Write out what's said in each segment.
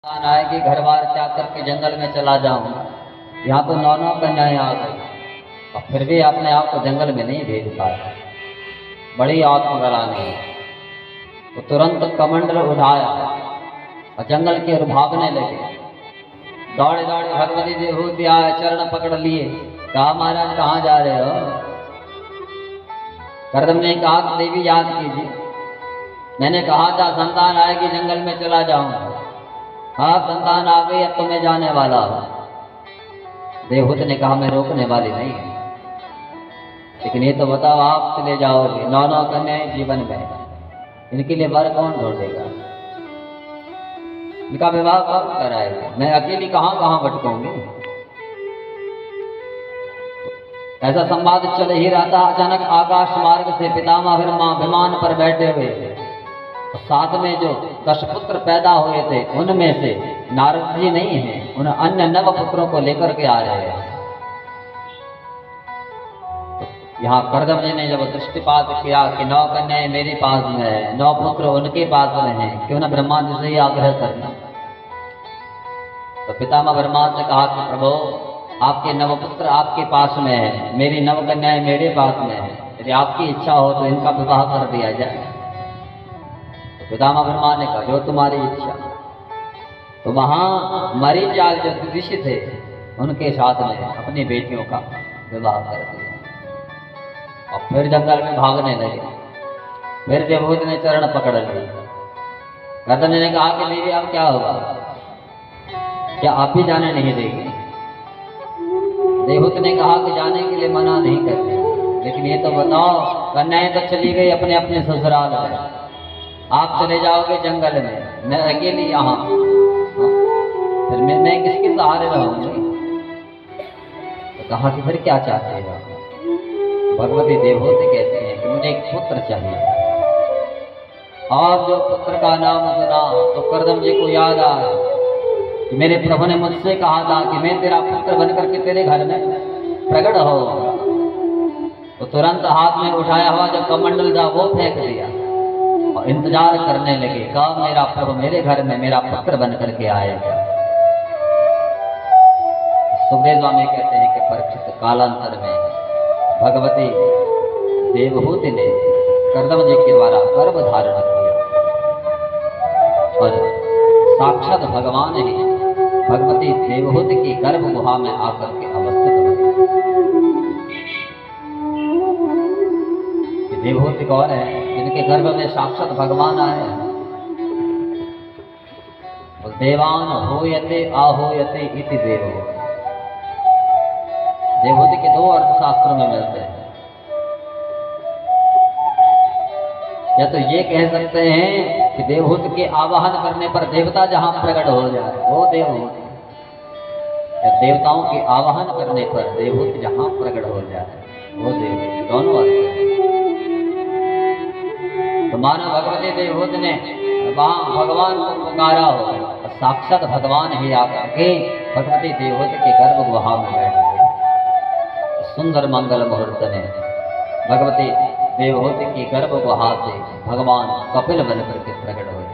आए कि घर बार त्याग करके जंगल में चला जाऊं। यहाँ तो 9 कन्याएं आ गई और फिर भी अपने आप को जंगल में नहीं भेज पाया। बड़ी आत्मग्लानि है। तो तुरंत कमंडल उठाया और जंगल की ओर भागने लगे। दौड़े दौड़े भगवती देवहूति आए, चरण पकड़ लिए, कहा महाराज कहाँ जा रहे हो? कर्दम ने कहा कि देवी याद कीजिए, मैंने कहा था संतान आएगी जंगल में चला जाऊंगा। हाँ संतान आ गई, अब तो मैं जाने वाला हूं। देवहूत ने कहा मैं रोकने वाली नहीं है, लेकिन ये तो बताओ आप चले जाओगे 9 कन्याएं जीवन में, इनके लिए वर कौन ढूंढेगा? इनका विवाह कौन कराएगा? मैं अकेली कहाँ कहाँ भटकूंगी? ऐसा संवाद चल ही रहा था। अचानक आकाश मार्ग से पितामह ब्रह्मा विमान पर बैठे हुए, साथ में जो 10 पुत्र पैदा हुए थे उनमें से नारद जी नहीं है, उन अन्य 9 पुत्रों को लेकर के आ रहे हैं। यहाँ कर्दम जी ने जब दृष्टिपात किया कि 9 कन्याएं मेरे पास में है, 9 पुत्र उनके पास में हैं, क्यों न ब्रह्मा जी से ही आग्रह करना। तो पितामह ब्रह्मा से कहा कि प्रभु आपके 9 पुत्र आपके पास में है, मेरी 9 कन्याएं मेरे पास में है, यदि आपकी इच्छा हो तो इनका विवाह कर दिया जाए। तो पितामह ब्रह्मा ने कहा जो तुम्हारी इच्छा। तो वहां मरीचाल जो ऋषि थे उनके साथ में अपनी बेटियों का विवाह कर दिया और फिर जंगल में भागने लगे। फिर देवहूति ने चरण पकड़ लिए। कर्दम ने कहा कि देवी अब क्या होगा, क्या आप ही जाने नहीं देगी? देवहूति ने कहा कि जाने के लिए मना नहीं करते, लेकिन ये तो बताओ कन्याएं तो चली गई अपने अपने ससुराल में, आप चले जाओगे जंगल में, मैं अकेली यहाँ, फिर मैं किसके सहारे रहूंगी? तो कहा कि फिर क्या चाहते हो? भगवती देवहूति कहते हैं कि मुझे एक पुत्र चाहिए। और जो पुत्र का नाम सुना तो कर्दम जी को याद आया कि मेरे प्रभु ने मुझसे कहा था कि मैं तेरा पुत्र बनकर के तेरे घर में प्रकट हो। तो तुरंत हाथ में उठाया हुआ जो कमंडल था वो फेंक दिया और इंतजार करने लगे, कब मेरा प्रभु मेरे घर में मेरा पुत्र बन करके आएगा। सुखदेव स्वामी कहते हैं कि परीक्षित कालांतर में भगवती देवहूति ने कर्दम जी के द्वारा गर्भ धारण किया और साक्षात भगवान ही भगवती देवहूति की गर्भ गुहा में आकर के अवस्थित हुए। देवहूति कौन है? जिनके गर्भ में साक्षात भगवान आए हैं। देवान होयते आहोयते इति देवो। देवहूति के 2 अर्थ शास्त्रों में मिलते हैं। या तो ये कह सकते हैं कि देवहूति के आवाहन करने पर देवता जहां प्रकट हो जाए वो देवहूति, या देवताओं के आवाहन करने पर देवहूति जहां प्रकट हो जाए वो देवहूति, दोनों अर्थ हैं। तो मानो भगवती देवहूति ने वहां भगवान को पुकारा हो और साक्षात भगवान ही आकर के भगवती देवहूति के गर्भ गुहा में बैठ गए। सुंदर मंगल मुहूर्त में भगवती देवहूति की गर्भ गुहा से भगवान कपिल बन करके प्रकट हुए।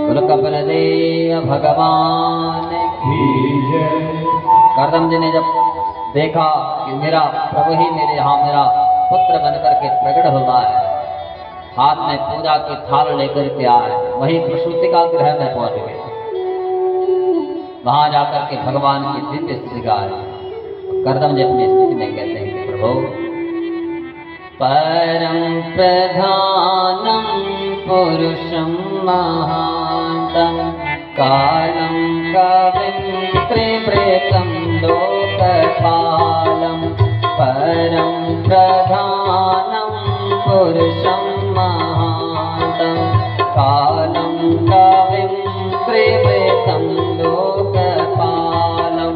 बोलो कपिल देव भगवान की जय। कर्दम जी ने जब देखा कि मेरा प्रभु ही मेरे यहाँ मेरा पुत्र बन करके प्रकट हुआ है, हाथ में पूजा की थाल लेकर के आए, वहीं प्रसूति का गृह में पहुंच गए। वहां जाकर के भगवान की दिव्य स्तुति गाए। कर्दम जी अपनी स्थिति में कहते हैं कि प्रभु परम प्रधानम पुरुषम महांतम कालम कविं त्रिवृतं लोकपालम परम प्रधानम पुरुषम महांतम कालम कविं त्रिवृतं लोकपालम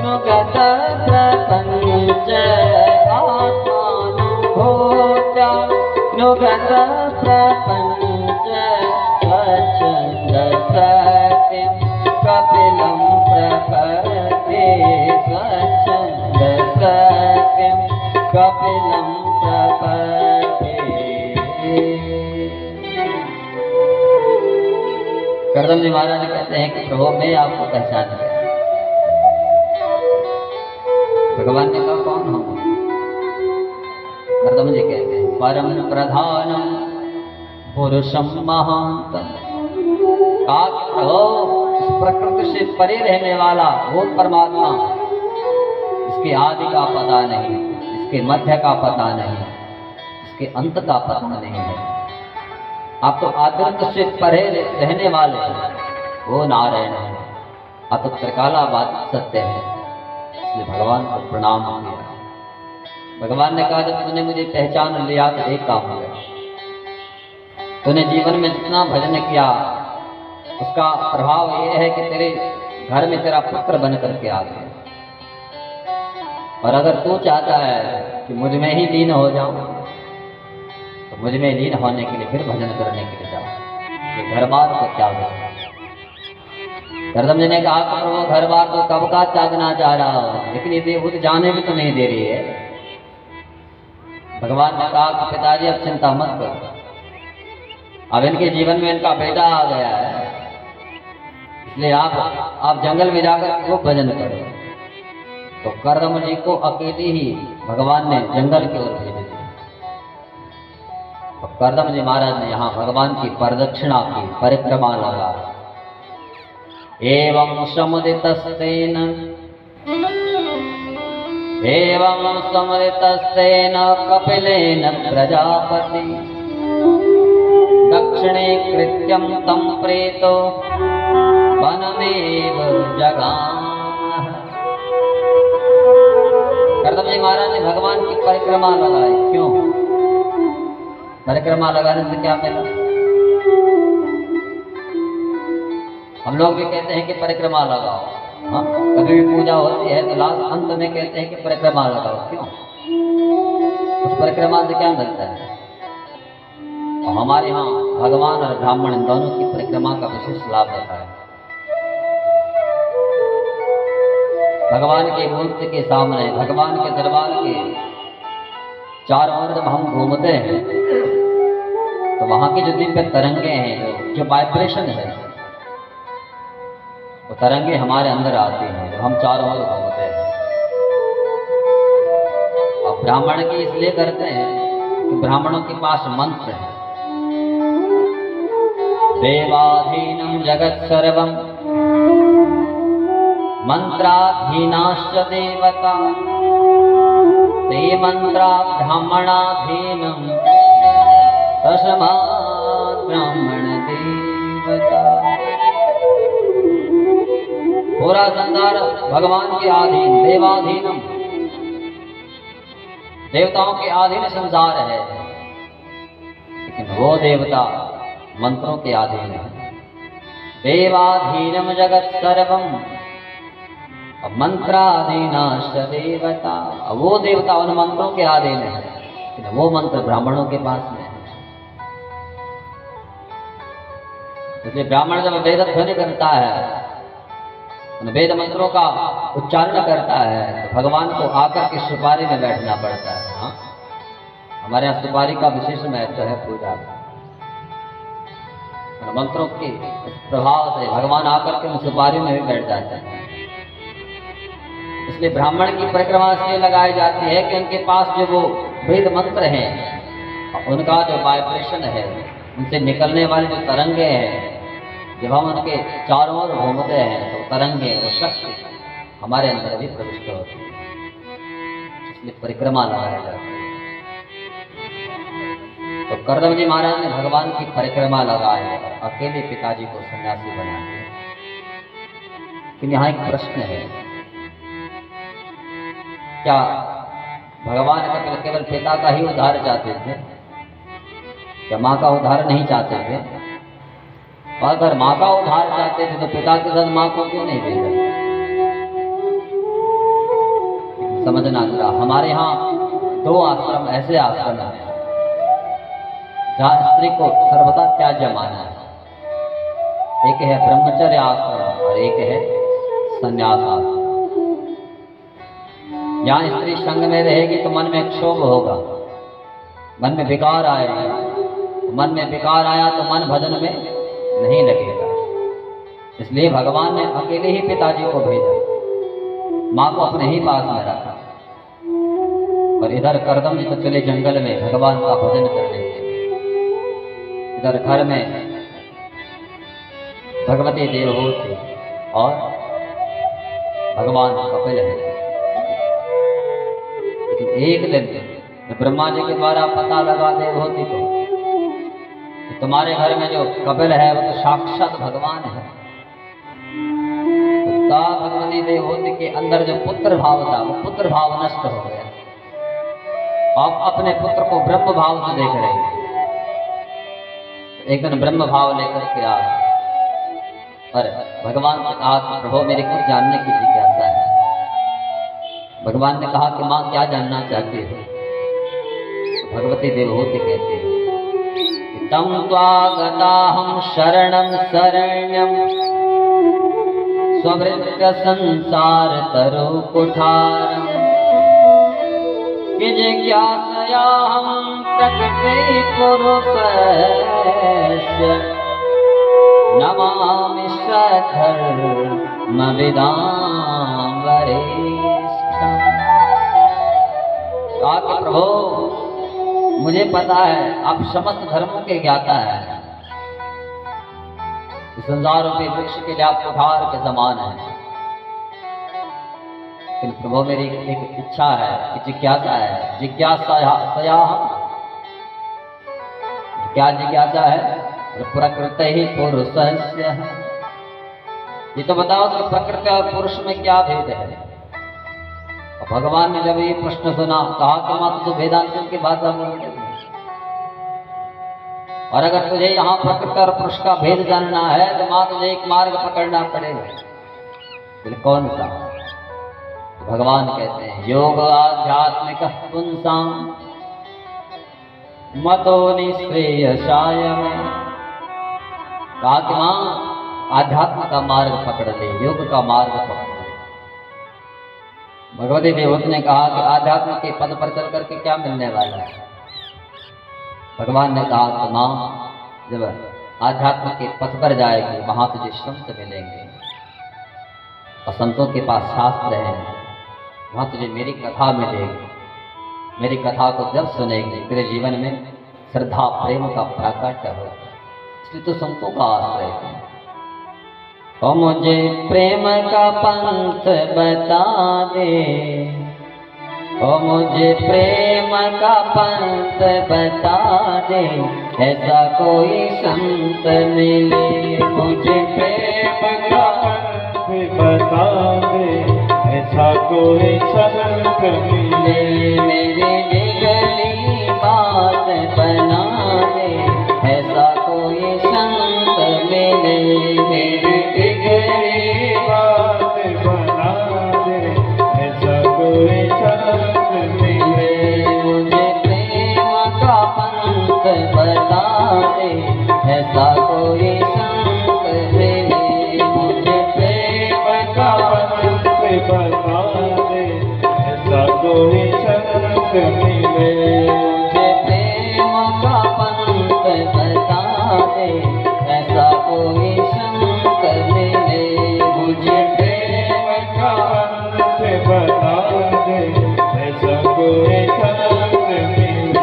नुगत प्रपंच आत्मानुभूत्या नुगत प्रपंच स्वच्छंद सत्यं कपिलं प्रपद्ये स्वच्छंद सत्यं कपिलं प्रपद्ये। करदम जी महाराज कहते हैं कि प्रभु मैं आपको पहचान गया। भगवान ने कहा कौन हो? करदम जी कहते हैं परम प्रधानम पुरुषम महांतम। कहा प्रभु इस प्रकृति से परे रहने वाला वो परमात्मा, इसके आदि का पता नहीं, इसके मध्य का पता नहीं, इसके अंत का पता नहीं है। आप तो आदृत से परे रहने वाले वो नारायण है। आप तो त्रिकालाबाद सत्य है। इसलिए भगवान को प्रणाम किया। भगवान ने कहा जब तूने मुझे पहचान लिया तो एक काम हो गया। तूने जीवन में जितना भजन किया उसका प्रभाव ये है कि तेरे घर में तेरा पुत्र बन करके आ गया। और अगर तू चाहता है कि मुझ में ही लीन हो जाऊं तो मुझ में लीन होने के लिए फिर भजन करने के लिए जाओ। ये घर बार को त्याग। करदम जी ने कहा प्रभु घर बार तो कब का त्यागना चाह रहा हो, लेकिन ये देवभूत जाने भी तो नहीं दे रही है। भगवान ने कहा कि पिताजी अब चिंता मत करो, अब इनके जीवन में इनका बेटा आ गया है, इसलिए आप जंगल में जाकर खूब भजन करो। तो करदम जी को अकेले ही भगवान ने जंगल की ओर भेज दिया। तो करदम जी महाराज ने यहाँ भगवान की प्रदक्षिणा की, परिक्रमा लगा। एवं समुदितस्तेन कपिलेन प्रजापति दक्षिणे कृत्यं तं प्रेतो वनमेव जगाम। करदम जी महाराज ने भगवान की परिक्रमा लगाई। क्यों? परिक्रमा लगाने से क्या मिला? हम लोग भी कहते हैं कि परिक्रमा लगाओ। हाँ, कभी भी पूजा होती है तो लास्ट अंत में कहते हैं कि परिक्रमा लगाओ। क्यों? उस परिक्रमा से क्या मिलता है? और हमारे यहाँ भगवान और ब्राह्मण इन दोनों की परिक्रमा का विशेष लाभ होता है। भगवान के मूर्ति के सामने, भगवान के दरबार के चारों ओर जब हम घूमते हैं तो वहां की जो दिव्य तरंगे हैं, जो वाइब्रेशन है, वो तरंगे हमारे अंदर आती हैं जब हम चारों ओर घूमते हैं। और ब्राह्मण की इसलिए करते हैं कि ब्राह्मणों के पास मंत्र है। देवाधीनम जगत सर्वम मंत्राधीनाश्च देवता ते मंत्रा ब्राह्मणाधीनम तस्मात् ब्राह्मण देवता। पूरा संसार भगवान के अधीन, देवाधीनम, देवताओं के अधीन संसार है, लेकिन वो देवता मंत्रों के अधीन है। देवाधीनम जगत सर्वम मंत्राधीनाश्च देवता। वो देवता उन मंत्रों के अधीन है, लेकिन वो मंत्र ब्राह्मणों के पास में है। इसलिए ब्राह्मण जब वेद ध्वनि करता है, वेद मंत्रों का उच्चारण करता है, तो भगवान को आकर के सुपारी में बैठना पड़ता है। हाँ, हमारे यहाँ सुपारी का विशेष महत्व है पूजा में। मंत्रों के प्रभाव से भगवान आकर के उन सुपारी में भी बैठ जाते हैं। इसलिए ब्राह्मण की परिक्रमा इसलिए लगाई जाती है कि उनके पास जो वो वेद मंत्र हैं, उनका जो वाइब्रेशन है, उनसे निकलने वाली जो तरंगे हैं, जब हम उनके चारों ओर घूमते हैं तो तरंगे और शक्ति हमारे अंदर भी प्रविष्ट होती है। इसलिए परिक्रमा लगाया जाती है। तो करदम जी महाराज ने भगवान की परिक्रमा लगाई, अकेले पिताजी को सन्यासी बना दिया। लेकिन यहाँ एक प्रश्न है, क्या भगवान का केवल पिता का ही उद्धार चाहते थे? क्या माँ का उद्धार नहीं चाहते थे? और अगर माँ का उद्धार चाहते थे तो पिता के साथ माँ को क्यों नहीं भेजा? समझना जरा, हमारे यहाँ दो आश्रम, ऐसे आश्रम हैं जहाँ स्त्री को सर्वदा त्याज्य माना है। एक है ब्रह्मचर्य आश्रम और एक है संन्यास आश्रम। यहाँ स्त्री संग में रहेगी तो मन में क्षोभ होगा, मन में विकार आएगा। मन में विकार आया तो मन भजन में नहीं लगेगा। इसलिए भगवान ने अकेले ही पिताजी को भेजा, माँ को अपने ही पास में रखा। और इधर करदम जी तो चले जंगल में भगवान का भजन करने के लिए। इधर घर में भगवती देवहूति और भगवान कपिल है। लेकिन एक दिन ब्रह्मा जी के द्वारा पता लगा देवहूति को कि तुम्हारे घर में जो कपिल है वो तो साक्षात भगवान है। तो भगवती देवहूति के अंदर जो पुत्र भाव था वो पुत्र भाव नष्ट हो गया। आप अपने पुत्र को ब्रह्म भाव से देख रहे हैं। एक दिन ब्रह्म भाव लेकर के आ और भगवान से कहा कि प्रभु मेरे कुछ जानने की जिज्ञासा है। भगवान ने कहा कि माँ क्या जानना चाहती हो? तो भगवती देवहूति कहती है तम त्वागताहं शरणं शरण्यं स्ववृत्त संसार तरो कुठारम् जिज्ञासयाहं प्रकृते पुरुषस्य नमामि स्वधर्मविदां वरिष्ठम्। कहा कि प्रभु मुझे पता है आप समस्त धर्मों के ज्ञाता है। संसार रूपी वृक्ष के लिए आप कुठार के समान है। लेकिन प्रभु मेरी एक इच्छा है, जिज्ञासा है। जिज्ञासा क्या जिज्ञासा है? प्रकृति ही पुरुषस्य। ये तो बताओ कि प्रकृति और पुरुष में क्या भेद है? और भगवान ने जब ये प्रश्न सुना कहा कि माँ तो वेदांतों की भाषा बोल रही है, और अगर तुझे यहाँ प्रकृति और पुरुष का भेद जानना है तो माँ तुझे एक मार्ग पकड़ना पड़ेगा। फिर कौन सा? तो भगवान कहते हैं योग आध्यात्मिक पुंसाम मतो निश्रेयसाय में। कहा कि माँ आध्यात्म का मार्ग पकड़ ले, योग का मार्ग पकड़ ले। भगवती देवहूति ने कहा कि आध्यात्म के पद पर चल करके क्या मिलने वाला है? भगवान ने कहा कि माँ जब आध्यात्म के पथ पर जाएगी वहां तुझे संत मिलेंगे और संतों के पास शास्त्र है, वहां तुझे मेरी कथा मिलेगी। मेरी कथा को जब सुनेगी तेरे जीवन में श्रद्धा प्रेम का प्राकट्य होगा। इसलिए तो संतों का आश्रय है। और मुझे प्रेम का पंथ बता दे, ओ मुझे प्रेम का पंथ बता दे, ऐसा कोई संत मिले। मुझे प्रेम का पंथ बता दे, ऐसा कोई संत मिले। मेरी बिगड़ी बात बना दे, ऐसा कोई संत मिले। मेरी बिगड़ी बात बना दे, ऐसा कोई संत मिले। मुझे प्रेम का पंथ बता दे, ऐसा कोई संत मिले। मुझे प्रेम का पंथ बता दे, ऐसा कोई संत मिले। मुझे प्रेम का पंथ बता दे, ऐसा कोई संत मिले। मुझे प्रेम का पंथ बता दे, ऐसा कोई संत मिले।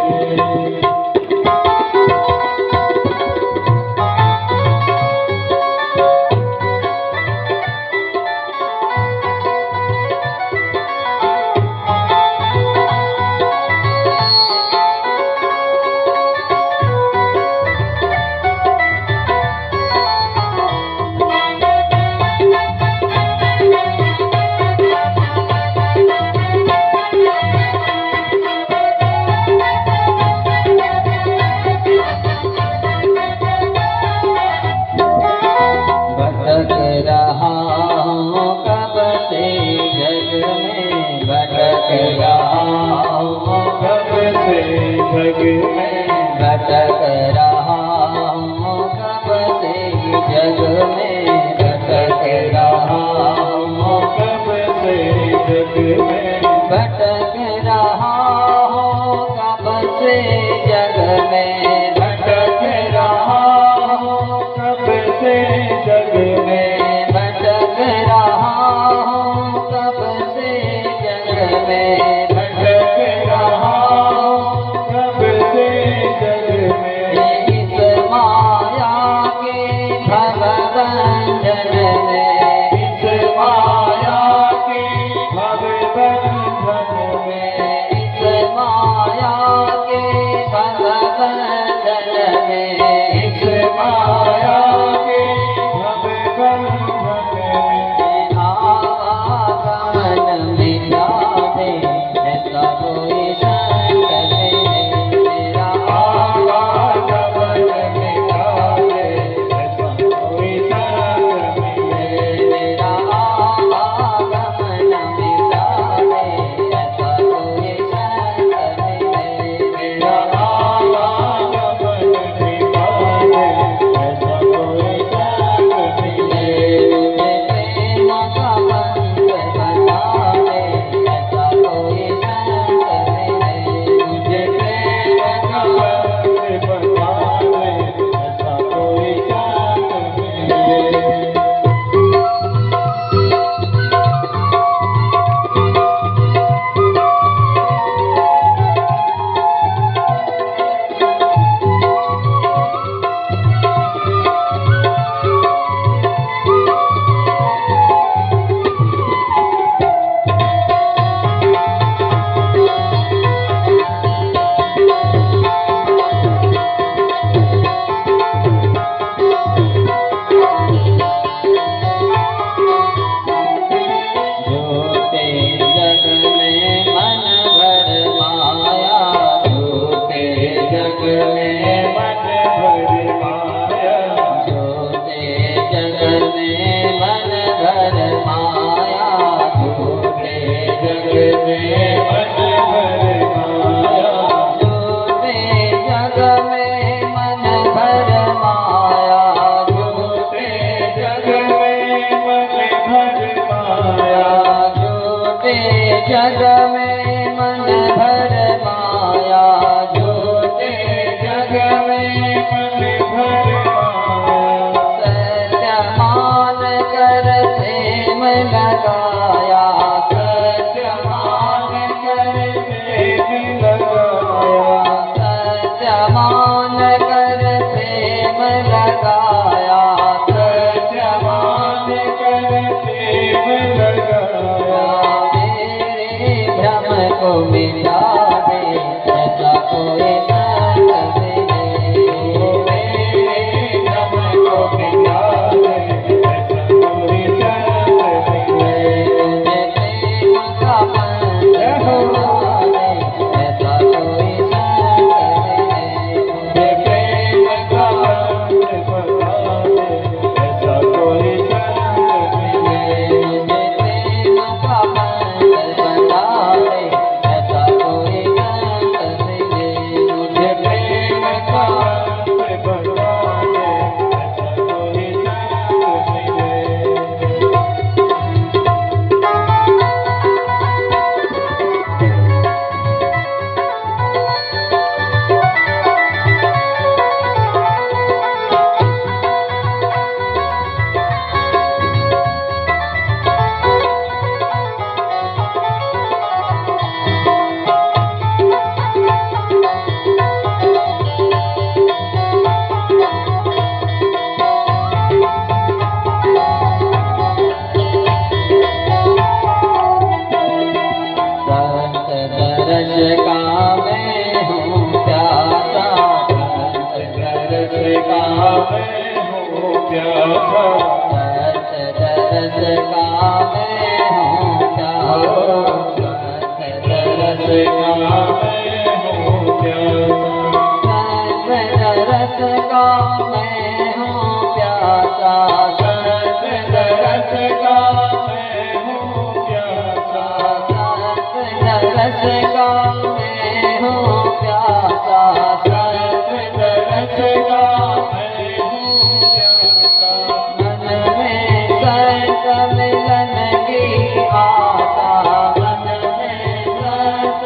भटक रहा हूँ कब से जग में, भटक रहा हूँ कब से जग में, भटक रहा हूँ कब से जग में, भटक रहा हूँ कब से जग में, भटक रहा हूँ कब से जग में, भटक रहा हूँ कब से जग में। कोई संग मिले मेरा आवागमन मिटावे ऐसा कोई संग मिले मेरा आवागमन मिटावे ऐसा कोई संग मिले मेरा आवागमन मिटावे ऐसा कोई संग मिले मुझे प्रेम का मंत्र बतावे ऐसा कोई संग मिले मुझे प्रेम का मंत्र बतावे ऐसा कोई संग मिले झूठे जग में मन भर माया झूठे जग में मन भर माया झूठे जग में मन भर माया झूठे जग में मन भर माया झूठे जग में मन भर माया झूठे जग में मन भर माया झूठे जग में मन भर माया झूठे जग में मन भर माया सत्य मान कर प्रेम लगाया सत्य मान कर प्रेम लगाया सत्य मान कर प्रेम लगाया सत्य मान कर प्रेम लगाया मेरे भ्रम को मिटा दे ऐसा कोई संग मिले मेरे भ्रम को मिटा दे ऐसा कोई संग मिले मुझे प्रेम का मंत्र बता दे ऐसा कोई संग मिले मुझे प्रेम का मंत्र बता दे ऐसा कोई संग मिले मुझे प्रेम का मंत्र बता दे ऐसा कोई संग मिले मुझे प्रेम का मंत्र बता दे ऐसा कोई संग मिले संत दर्श का मैं हूँ प्यासा संत दर्श का मैं हूँ प्यासा संत दर्श का मैं हूँ प्यासा संत दर्श का मैं हूँ प्यासा संत दर्श का मैं हूँ प्यासा संत दर्श का मैं हूँ प्यासा संत दर्श का मैं हूँ प्यासा संत दर्श का मैं हूँ प्यासा मन में संत मिलन की आशा मन में संत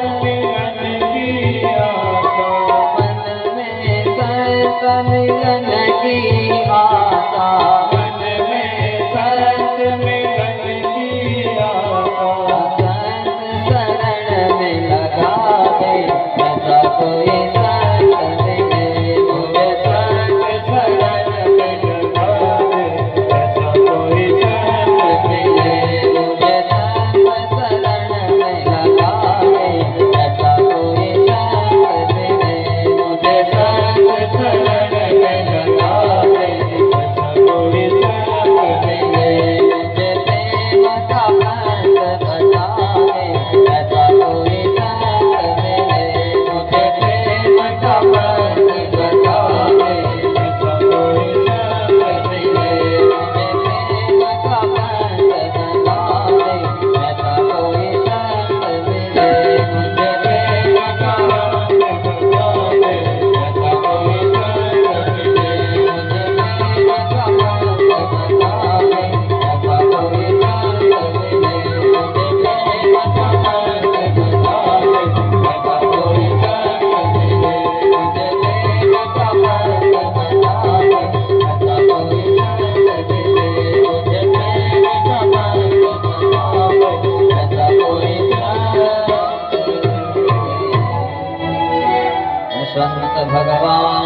यशवंत भगवान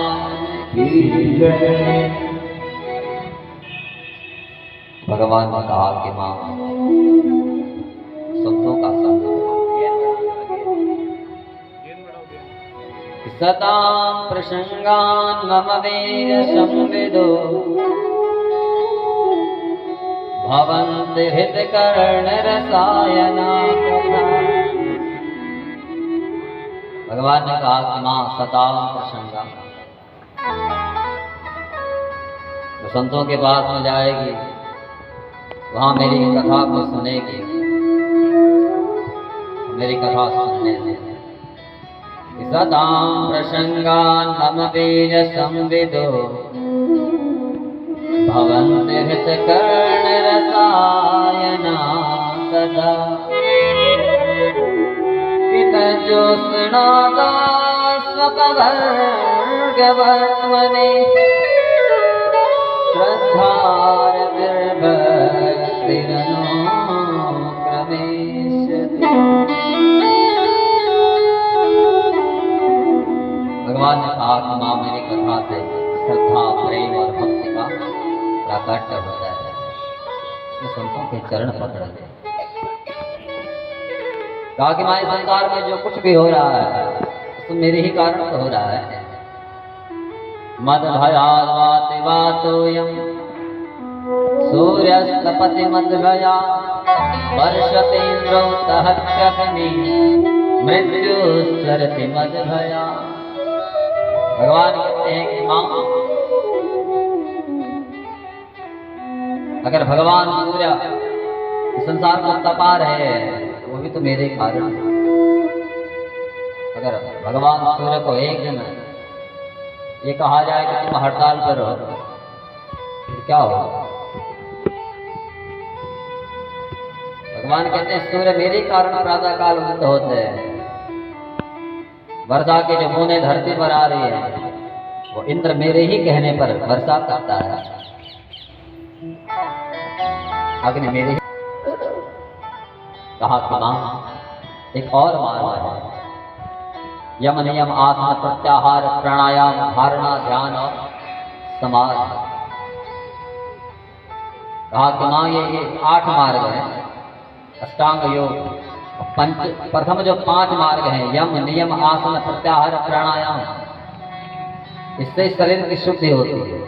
की जय। भगवान ने कहा कि मां संतों का संग सतां प्रसंगान् मम वीर संविदो भवन्ति हितकर्णरसायना कथा। भगवान ने कहा कि मां सतां प्रसंगान्, तो संतों के पास में जाएगी, वहां मेरी कथा को सुनेगी, मेरी कथा सुनने से सदां प्रसंगान् मम वीर संविदो भवन्ति हितकर्णरसायना कदा। कितज्योत्स्नादा स्वपवर्गवर्त्मनि श्रद्धारतिर्भक्तिरनुक्रमेष्यति। भगवान ने कहा कि मां मेरी कथा से श्रद्धा प्रेम और भक्ति का प्राकट्य होता है। इसमें संतों के चरण पकड़ ले। कहा कि मां इस संसार में जो कुछ भी हो रहा है तो मेरे ही कारण से हो रहा है। मद भयाद्वाति वातोयम सूर्यस्तपति मद भया वर्षतेन्द्रो तहत्यग्नि मृत्युश्चरति मद भया। भगवान कहते हैं कि मां अगर भगवान सूर्य संसार को तपा रहे हैं वो भी तो मेरे कारण है। अगर भगवान सूर्य को एक दिन ये कहा जाए कि तुम हड़ताल पर हो तो क्या होगा? भगवान कहते हैं सूर्य मेरे कारण प्रातः काल उदित होते हैं। वर्षा की जो बूंदें धरती पर आ रही है वो इंद्र मेरे ही कहने पर वर्षा करता है। अग्नि मेरे ही। कहा कि मां एक और मार्ग है, यम नियम आसन प्रत्याहार प्राणायाम धारणा ध्यान और समाधि। कहा कि मां ये 8 मार्ग हैं, अष्टांग योग प्रथम जो 5 मार्ग हैं यम नियम आसन प्रत्याहार प्राणायाम, इससे शरीर की शुद्धि होती है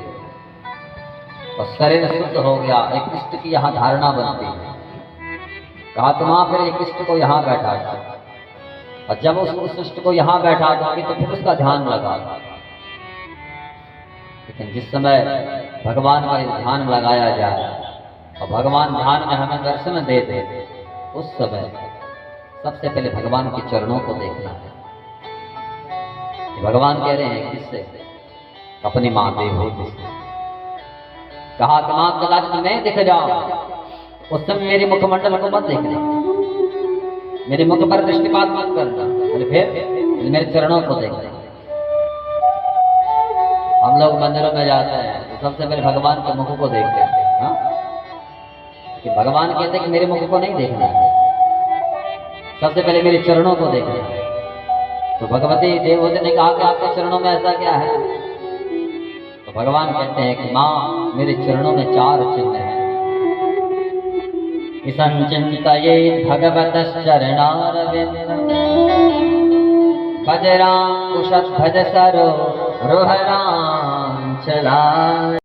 और शरीर शुद्ध हो गया, एक इष्ट की यहाँ धारणा बनती है। कहा कि मां फिर एक इष्ट को यहाँ बैठा और जब उस इष्ट को यहाँ बैठा दोगे तो फिर उसका ध्यान लगा। लेकिन जिस समय भगवान का ध्यान लगाया जाए और भगवान ध्यान में हमें दर्शन दे दे उस समय सबसे पहले भगवान के चरणों को देखना है। भगवान कह रहे हैं किससे? अपनी मां देवहूति से। कहा कि मां कदाचित मैं दिख जाऊं उस समय मेरे मुखमंडल को मत देखना, मेरे मुख पर दृष्टिपात मत करना, फिर मेरे चरणों को देखना। हम लोग मंदिरों में जाते हैं तो सबसे पहले भगवान के मुख को देखते हैं। हाँ? कि भगवान कहते हैं कि मेरे मुख को नहीं देखना है, सबसे पहले मेरे चरणों को देखना है। तो भगवती देवहूति ने कहा कि आपके चरणों में ऐसा क्या है? तो भगवान कहते हैं कि मां मेरे चरणों में 4 चिन्ह हैं। संचिन्तयेत् भगवतश्चरणारविन्दं भजराङ्कुशध्वज सरो रोहराञ्चला।